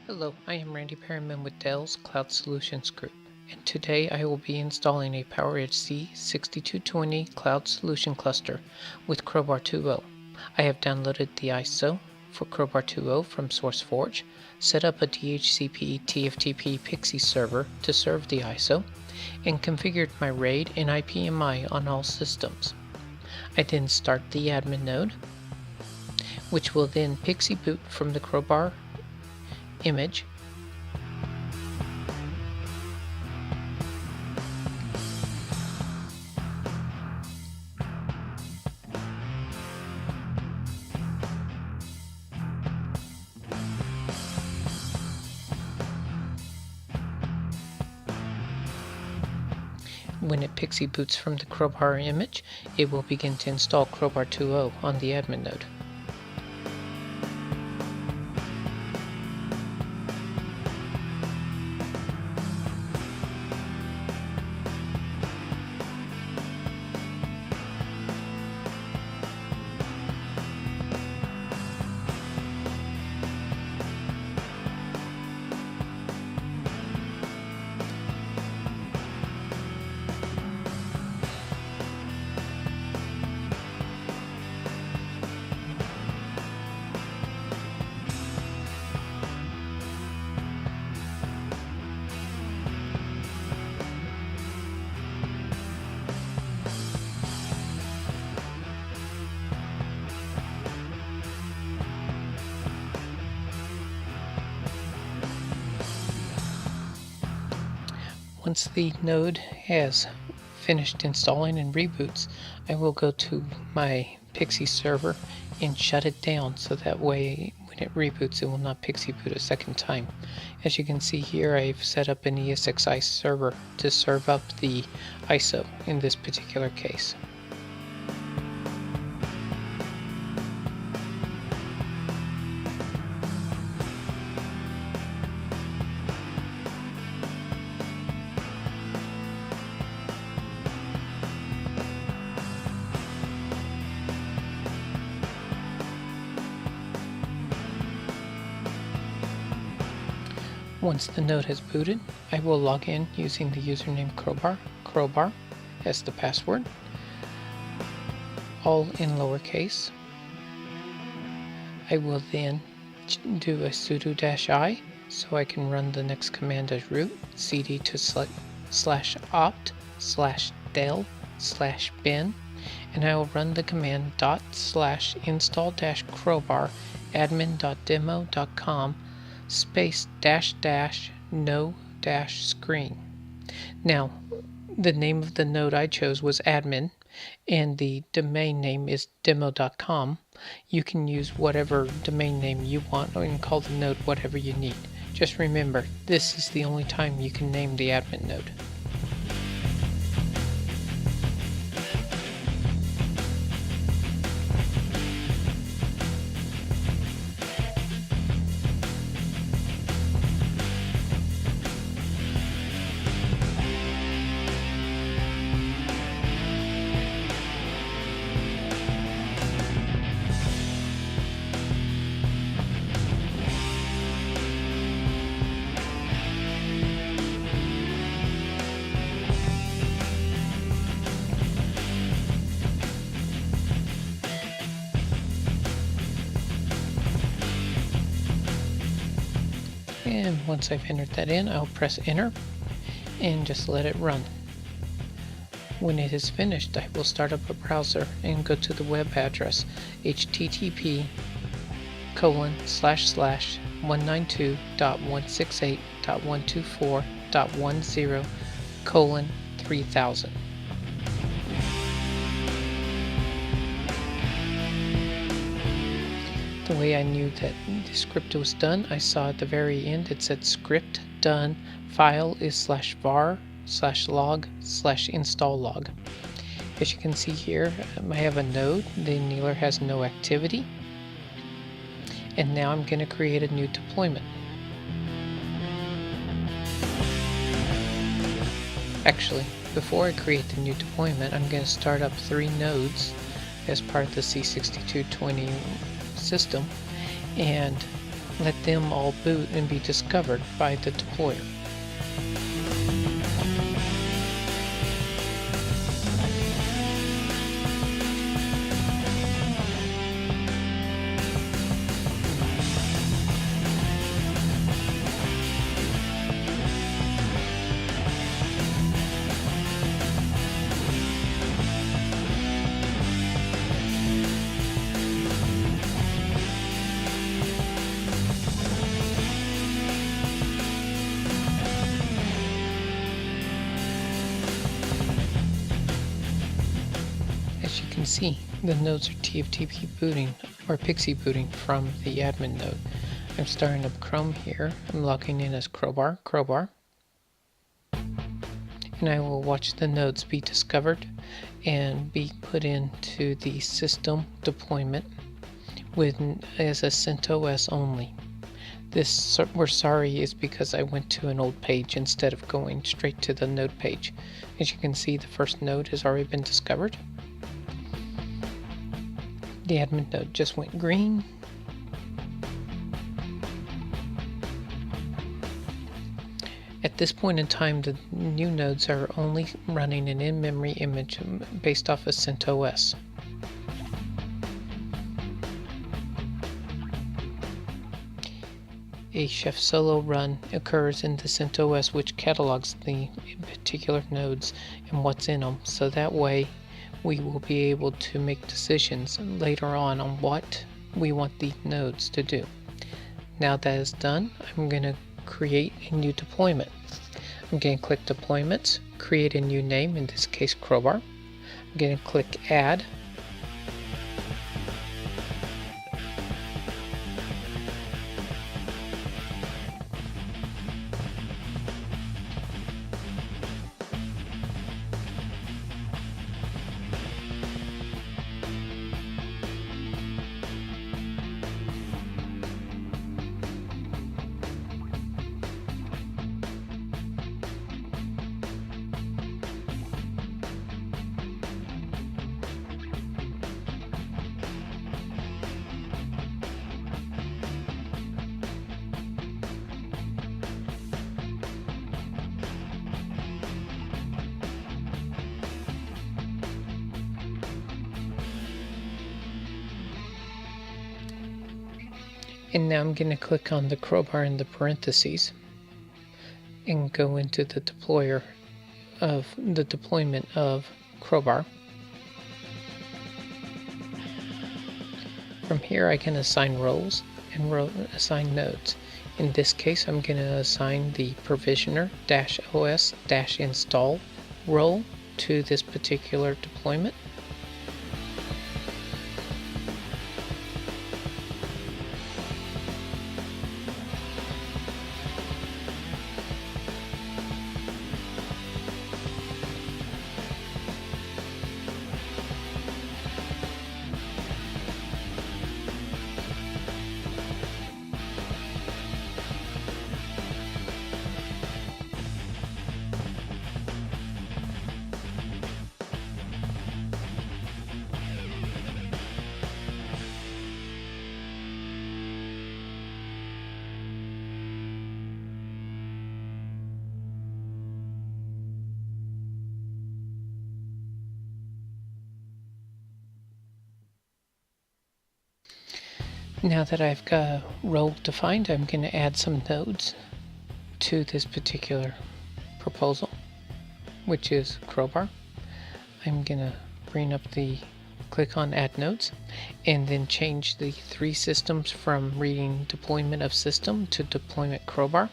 Hello, I am Randy Perryman with Dell's Cloud Solutions Group, and today I will be installing a PowerEdge C6220 Cloud Solution Cluster with CrowBar 2.0. I have downloaded the ISO for CrowBar 2.0 from SourceForge, set up a DHCP TFTP Pixie server to serve the ISO, and configured my RAID and IPMI on all systems. I then start the admin node, which will then Pixie boot from the CrowBar image. When it Pixie boots from the CrowBar image, it will begin to install CrowBar 2.0 on the admin node. Once the node has finished installing and reboots, I will go to my Pixie server and shut it down so that way when it reboots it will not Pixie boot a second time. As you can see here, I've set up an ESXi server to serve up the ISO in this particular case. Once the node has booted, I will log in using the username CrowBar as the password, all in lowercase. I will then do a sudo -i so I can run the next command as root, cd to /opt/del/bin, and I will run the command /install-crowbar admin.demo.com /no-screen. Now, the name of the node I chose was admin, and the domain name is demo.com. You can use whatever domain name you want and call the node whatever you need. Just remember, this is the only time you can name the admin node. And once I've entered that in, I'll press enter and just let it run. When it is finished, I will start up a browser and go to the web address http://192.168.124.10:3000. The way I knew that the script was done, I saw at the very end it said script done, file is /var/log/install log. As you can see here, I have a node, the annealer has no activity, and now I'm going to create a new deployment. Actually, before I create the new deployment, I'm going to start up 3 nodes as part of the C6220 system, and let them all boot and be discovered by the deployer. As you can see, the nodes are TFTP booting or Pixie booting from the admin node. I'm starting up Chrome here. I'm logging in as CrowBar, and I will watch the nodes be discovered and be put into the system deployment as a CentOS only. This, we're sorry, is because I went to an old page instead of going straight to the node page. As you can see, the first node has already been discovered. The admin node just went green. At this point in time, the new nodes are only running an in-memory image based off of CentOS. A chef solo run occurs in the CentOS, which catalogs the particular nodes and what's in them, so that way we will be able to make decisions later on what we want the nodes to do. Now that is done, I'm going to create a new deployment. I'm going to click Deployments, create a new name, in this case CrowBar. I'm going to click Add. And now I'm going to click on the CrowBar in the parentheses and go into the deployment of CrowBar. From here I can assign roles and assign nodes. In this case, I'm going to assign the provisioner-os-install role to this particular deployment. Now that I've got a role defined, I'm going to add some nodes to this particular proposal, which is CrowBar. I'm going to bring up click on Add Nodes, and then change the 3 systems from reading deployment of system to deployment CrowBar.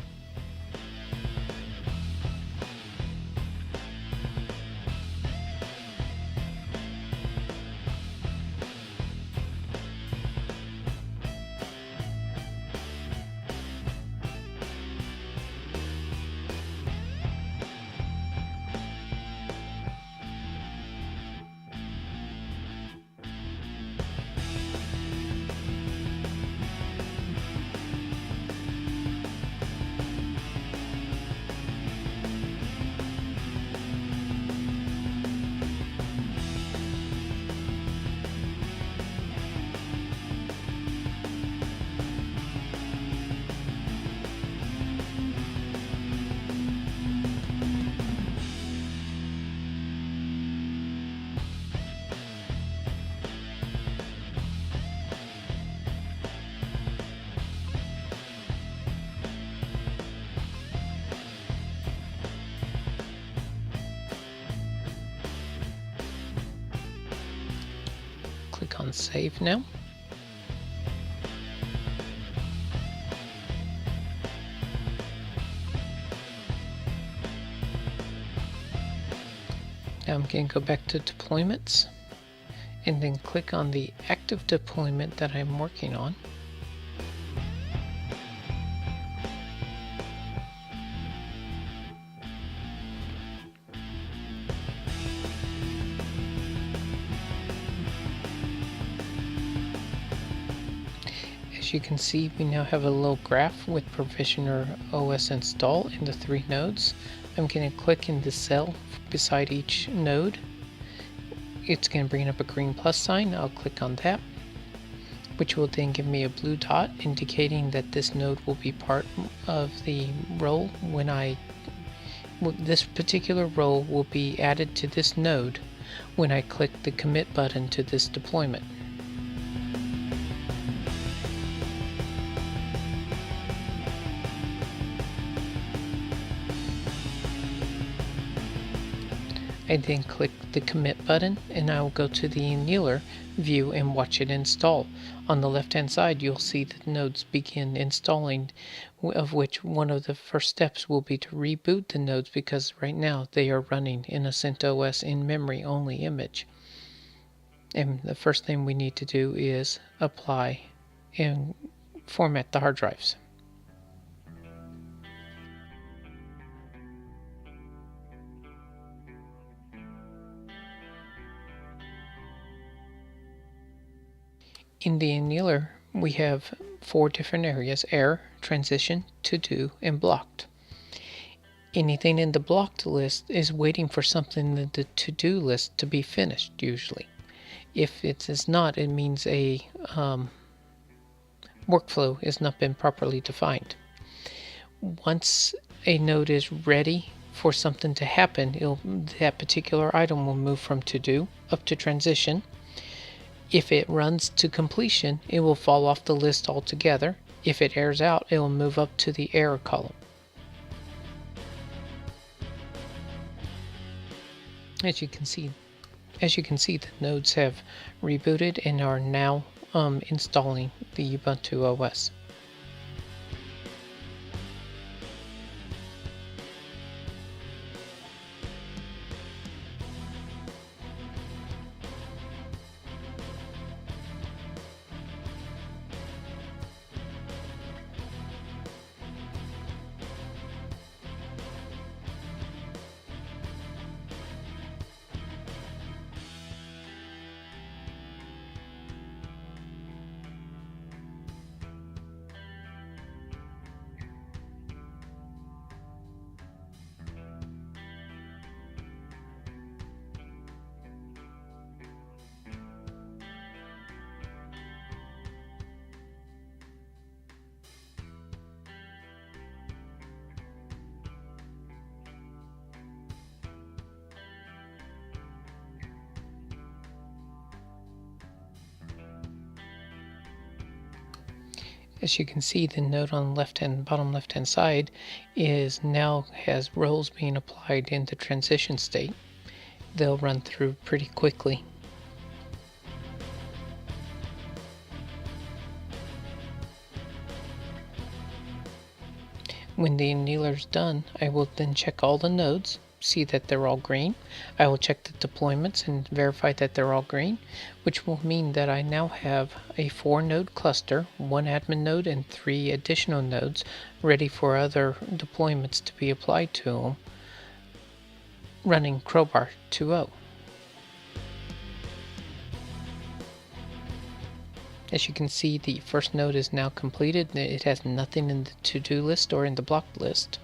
on save now. Now I'm going to go back to deployments and then click on the active deployment that I'm working on. As you can see, we now have a little graph with Provisioner OS install in the 3 nodes. I'm going to click in the cell beside each node. It's going to bring up a green plus sign. I'll click on that, which will then give me a blue dot indicating that this node will be part of the role when this particular role will be added to this node when I click the commit button to this deployment. I then click the commit button and I will go to the annealer view and watch it install. On the left hand side you'll see the nodes begin installing, of which one of the first steps will be to reboot the nodes because right now they are running in a CentOS in memory only image. And the first thing we need to do is apply and format the hard drives. In the annealer, we have 4 different areas: error, transition, to-do, and blocked. Anything in the blocked list is waiting for something in the to-do list to be finished, usually. If it is not, it means a workflow has not been properly defined. Once a node is ready for something to happen, that particular item will move from to-do up to transition. If it runs to completion, it will fall off the list altogether. If it errors out, it will move up to the error column. As you can see, the nodes have rebooted and are now installing the Ubuntu OS. As you can see, the node on the bottom left hand side now has roles being applied in the transition state. They'll run through pretty quickly. When the annealer is done, I will then check all the nodes, see that they're all green. I will check the deployments and verify that they're all green, which will mean that I now have a 4-node cluster, 1 admin node and 3 additional nodes ready for other deployments to be applied to them, running CrowBar 2.0. As you can see, the first node is now completed. It has nothing in the to-do list or in the blocked list.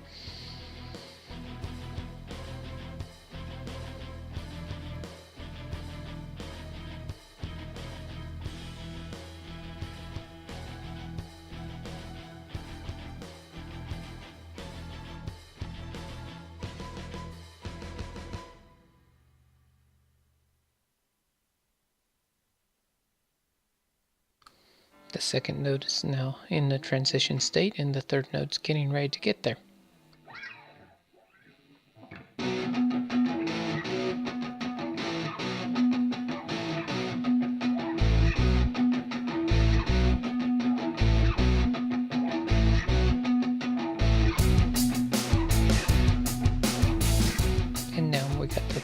The second node is now in the transition state, and the third node is getting ready to get there.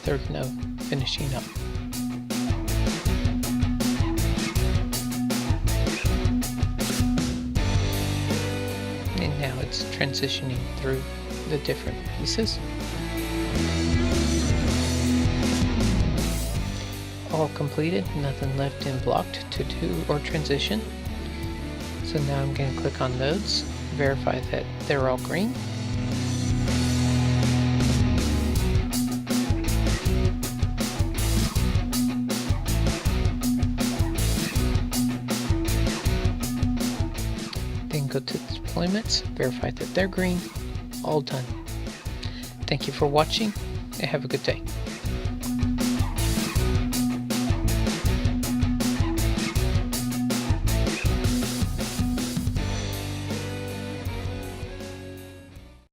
third node finishing up. And now it's transitioning through the different pieces. All completed, nothing left in blocked to do or transition. So now I'm going to click on nodes, verify that they're all green. Then go to deployments, verify that they're green. All done. Thank you for watching and have a good day.